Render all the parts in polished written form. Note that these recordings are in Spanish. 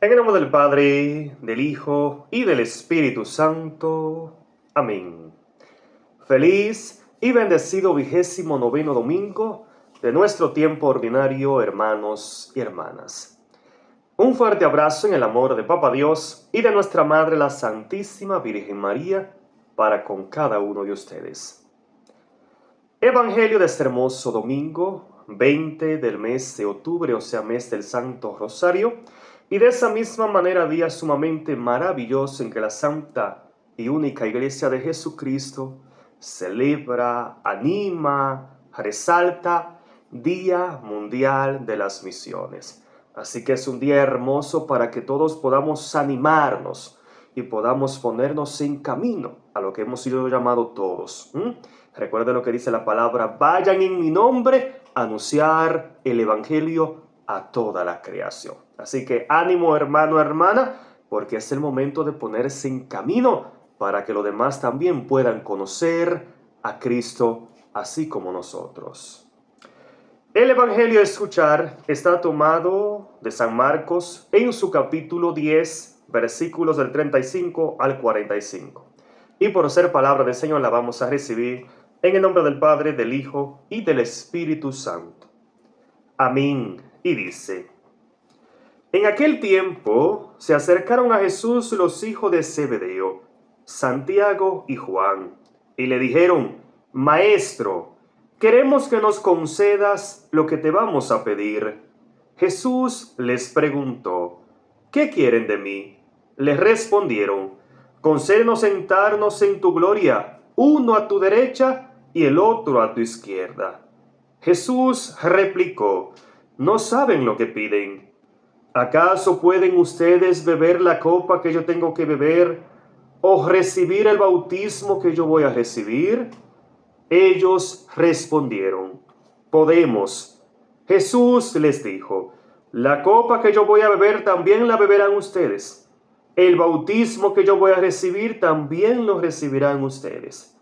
En el nombre del Padre, del Hijo y del Espíritu Santo. Amén. Feliz y bendecido 29º domingo de nuestro tiempo ordinario, hermanos y hermanas. Un fuerte abrazo en el amor de Papa Dios y de nuestra Madre la Santísima Virgen María para con cada uno de ustedes. Evangelio de este hermoso domingo, 20 del mes de octubre, o sea, mes del Santo Rosario, y de esa misma manera día sumamente maravilloso en que la Santa y única Iglesia de Jesucristo celebra, anima, resalta Día Mundial de las Misiones. Así que es un día hermoso para que todos podamos animarnos y podamos ponernos en camino a lo que hemos sido llamados todos. Recuerde lo que dice la palabra: vayan en mi nombre a anunciar el Evangelio a toda la creación. Así que ánimo, hermano, hermana, porque es el momento de ponerse en camino para que los demás también puedan conocer a Cristo así como nosotros. El Evangelio a escuchar está tomado de San Marcos en su capítulo 10, versículos del 35 al 45. Y por ser palabra del Señor la vamos a recibir en el nombre del Padre, del Hijo y del Espíritu Santo. Amén. Y dice: en aquel tiempo se acercaron a Jesús los hijos de Zebedeo, Santiago y Juan, y le dijeron: Maestro, queremos que nos concedas lo que te vamos a pedir. Jesús les preguntó: ¿qué quieren de mí? Les respondieron: concédenos sentarnos en tu gloria, uno a tu derecha y el otro a tu izquierda. Jesús replicó: no saben lo que piden. ¿Acaso pueden ustedes beber la copa que yo tengo que beber o recibir el bautismo que yo voy a recibir? Ellos respondieron: podemos. Jesús les dijo: la copa que yo voy a beber también la beberán ustedes. El bautismo que yo voy a recibir también lo recibirán ustedes.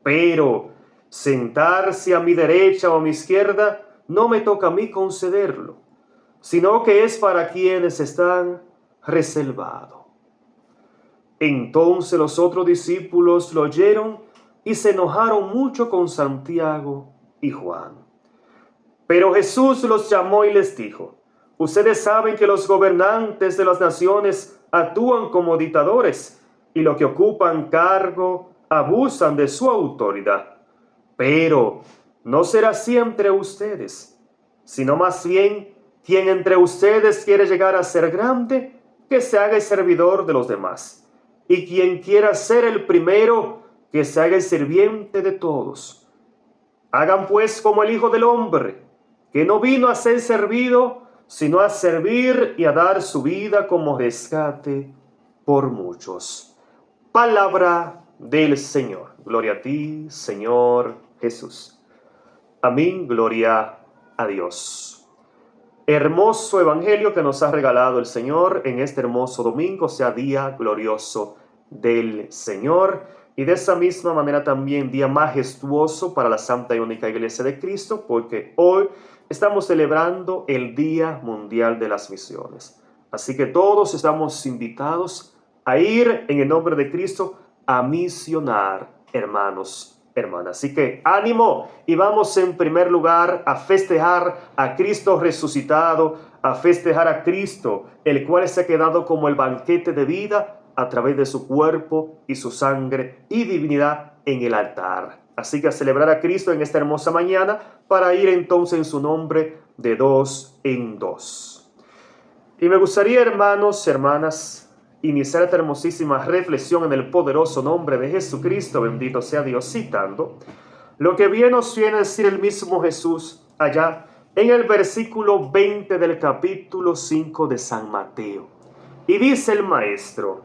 Pero sentarse a mi derecha o a mi izquierda no me toca a mí concederlo, sino que es para quienes están reservados. Entonces los otros discípulos lo oyeron y se enojaron mucho con Santiago y Juan. Pero Jesús los llamó y les dijo: ustedes saben que los gobernantes de las naciones actúan como dictadores y los que ocupan cargo abusan de su autoridad. Pero no será así entre ustedes, sino más bien quien entre ustedes quiere llegar a ser grande, que se haga el servidor de los demás. Y quien quiera ser el primero, que se haga el sirviente de todos. Hagan pues como el Hijo del Hombre, que no vino a ser servido, sino a servir y a dar su vida como rescate por muchos. Palabra del Señor. Gloria a ti, Señor Jesús. Amén. Gloria a Dios. Hermoso evangelio que nos ha regalado el Señor en este hermoso domingo, sea día glorioso del Señor, y de esa misma manera también día majestuoso para la Santa y Única Iglesia de Cristo, porque hoy estamos celebrando el Día Mundial de las Misiones. Así que todos estamos invitados a ir en el nombre de Cristo a misionar, hermanos, hermanas. Así que ánimo, y vamos en primer lugar a festejar a Cristo resucitado, a festejar a Cristo, el cual se ha quedado como el banquete de vida a través de su cuerpo y su sangre y divinidad en el altar. Así que a celebrar a Cristo en esta hermosa mañana para ir entonces en su nombre de dos en dos. Y me gustaría, hermanos, hermanas, iniciar esta hermosísima reflexión en el poderoso nombre de Jesucristo, bendito sea Dios, citando lo que bien nos viene a decir el mismo Jesús allá en el versículo 20 del capítulo 5 de San Mateo. Y dice el Maestro: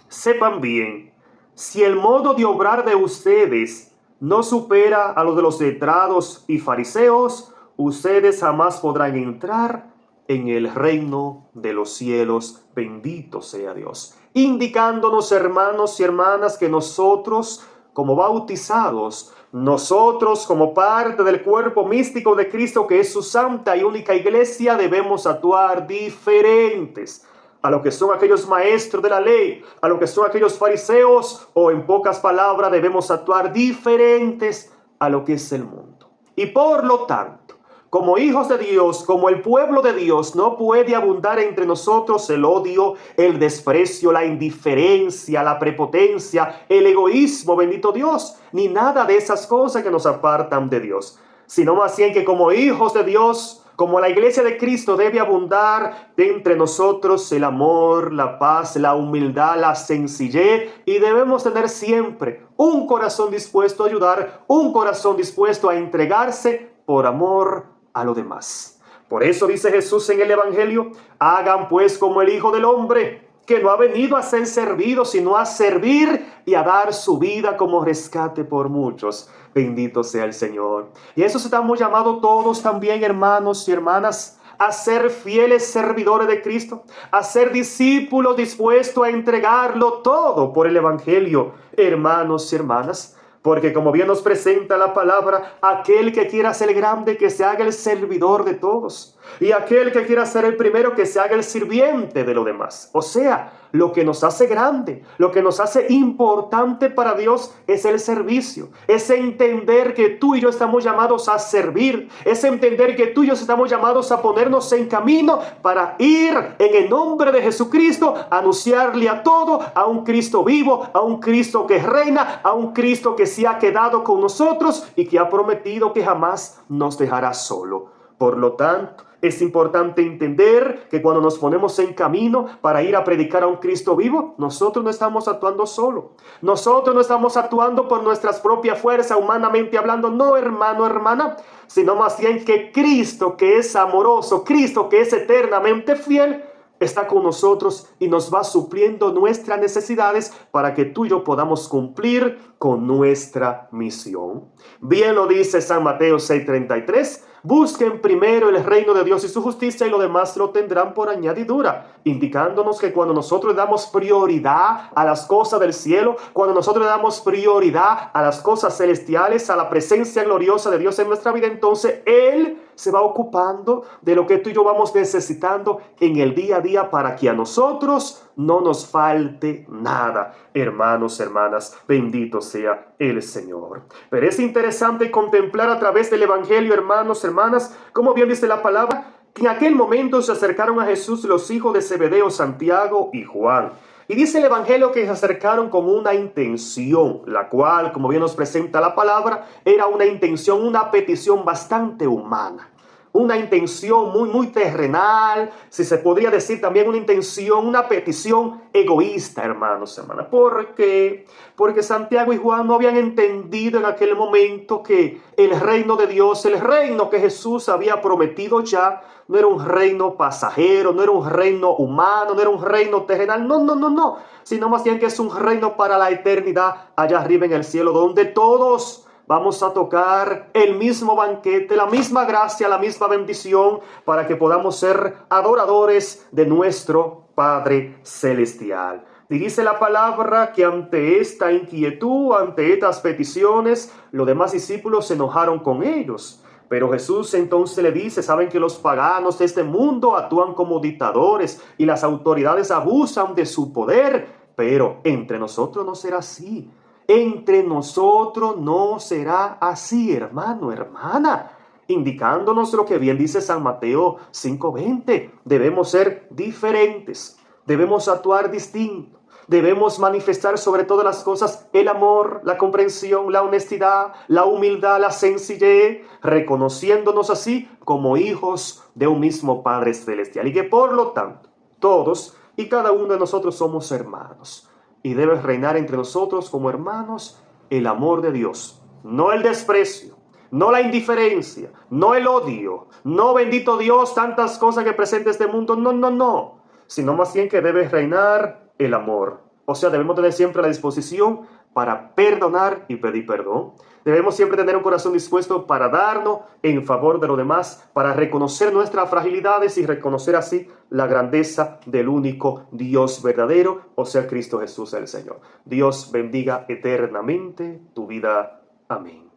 sepan bien, si el modo de obrar de ustedes no supera a lo de los letrados y fariseos, ustedes jamás podrán entrar en el reino de los cielos. Bendito sea Dios. Indicándonos, hermanos y hermanas, que nosotros como bautizados, nosotros como parte del cuerpo místico de Cristo, que es su santa y única iglesia, debemos actuar diferentes a lo que son aquellos maestros de la ley, a lo que son aquellos fariseos, o en pocas palabras debemos actuar diferentes a lo que es el mundo. Y por lo tanto, como hijos de Dios, como el pueblo de Dios, no puede abundar entre nosotros el odio, el desprecio, la indiferencia, la prepotencia, el egoísmo, bendito Dios, ni nada de esas cosas que nos apartan de Dios, sino más bien que como hijos de Dios, como la iglesia de Cristo, debe abundar entre nosotros el amor, la paz, la humildad, la sencillez, y debemos tener siempre un corazón dispuesto a ayudar, un corazón dispuesto a entregarse por amor a lo demás. Por eso dice Jesús en el Evangelio: hagan pues como el Hijo del Hombre, que no ha venido a ser servido, sino a servir y a dar su vida como rescate por muchos. Bendito sea el Señor. Y eso estamos llamados todos también, hermanos y hermanas, a ser fieles servidores de Cristo, a ser discípulos dispuestos a entregarlo todo por el Evangelio, hermanos y hermanas. Porque como bien nos presenta la palabra, aquel que quiera ser grande, que se haga el servidor de todos. Y aquel que quiera ser el primero, que se haga el sirviente de los demás. O sea, lo que nos hace grande, lo que nos hace importante para Dios es el servicio. Es entender que tú y yo estamos llamados a servir. Es entender que tú y yo estamos llamados a ponernos en camino para ir en el nombre de Jesucristo, a anunciarle a todo, a un Cristo vivo, a un Cristo que reina, a un Cristo que se ha quedado con nosotros y que ha prometido que jamás nos dejará solo. Por lo tanto, es importante entender que cuando nos ponemos en camino para ir a predicar a un Cristo vivo, nosotros no estamos actuando solo. Nosotros no estamos actuando por nuestras propias fuerzas, humanamente hablando. No, hermano, hermana, sino más bien que Cristo, que es amoroso, Cristo, que es eternamente fiel, está con nosotros y nos va supliendo nuestras necesidades para que tú y yo podamos cumplir con nuestra misión. Bien lo dice San Mateo 6:33. Busquen primero el reino de Dios y su justicia, y lo demás lo tendrán por añadidura, indicándonos que cuando nosotros damos prioridad a las cosas del cielo, cuando nosotros damos prioridad a las cosas celestiales, a la presencia gloriosa de Dios en nuestra vida, entonces Él se va ocupando de lo que tú y yo vamos necesitando en el día a día para que a nosotros no nos falte nada. Hermanos, hermanas, bendito sea el Señor. Pero es interesante contemplar a través del Evangelio, hermanos, hermanas, como bien dice la palabra, que en aquel momento se acercaron a Jesús los hijos de Zebedeo, Santiago y Juan. Y dice el Evangelio que se acercaron con una intención, la cual, como bien nos presenta la palabra, era una intención, una petición bastante humana. Una intención muy terrenal, si se podría decir también una intención, una petición egoísta, hermanos, hermanas. ¿Por qué? Porque Santiago y Juan no habían entendido en aquel momento que el reino de Dios, el reino que Jesús había prometido ya, no era un reino pasajero, no era un reino humano, no era un reino terrenal, no, sino más bien que es un reino para la eternidad allá arriba en el cielo, donde todos vamos a tocar el mismo banquete, la misma gracia, la misma bendición, para que podamos ser adoradores de nuestro Padre Celestial. Y dice la palabra que ante esta inquietud, ante estas peticiones, los demás discípulos se enojaron con ellos. Pero Jesús entonces le dice: saben que los paganos de este mundo actúan como dictadores y las autoridades abusan de su poder, pero entre nosotros no será así. Entre nosotros no será así, hermano, hermana, indicándonos lo que bien dice San Mateo 5:20. Debemos ser diferentes, debemos actuar distinto, debemos manifestar sobre todas las cosas el amor, la comprensión, la honestidad, la humildad, la sencillez, reconociéndonos así como hijos de un mismo Padre Celestial, y que por lo tanto todos y cada uno de nosotros somos hermanos. Y debe reinar entre nosotros como hermanos el amor de Dios, no el desprecio, no la indiferencia, no el odio, no, bendito Dios, tantas cosas que presenta este mundo, no, sino más bien que debe reinar el amor. O sea, debemos tener siempre la disposición para perdonar y pedir perdón. Debemos siempre tener un corazón dispuesto para darnos en favor de los demás, para reconocer nuestras fragilidades y reconocer así la grandeza del único Dios verdadero, o sea, Cristo Jesús el Señor. Dios bendiga eternamente tu vida. Amén.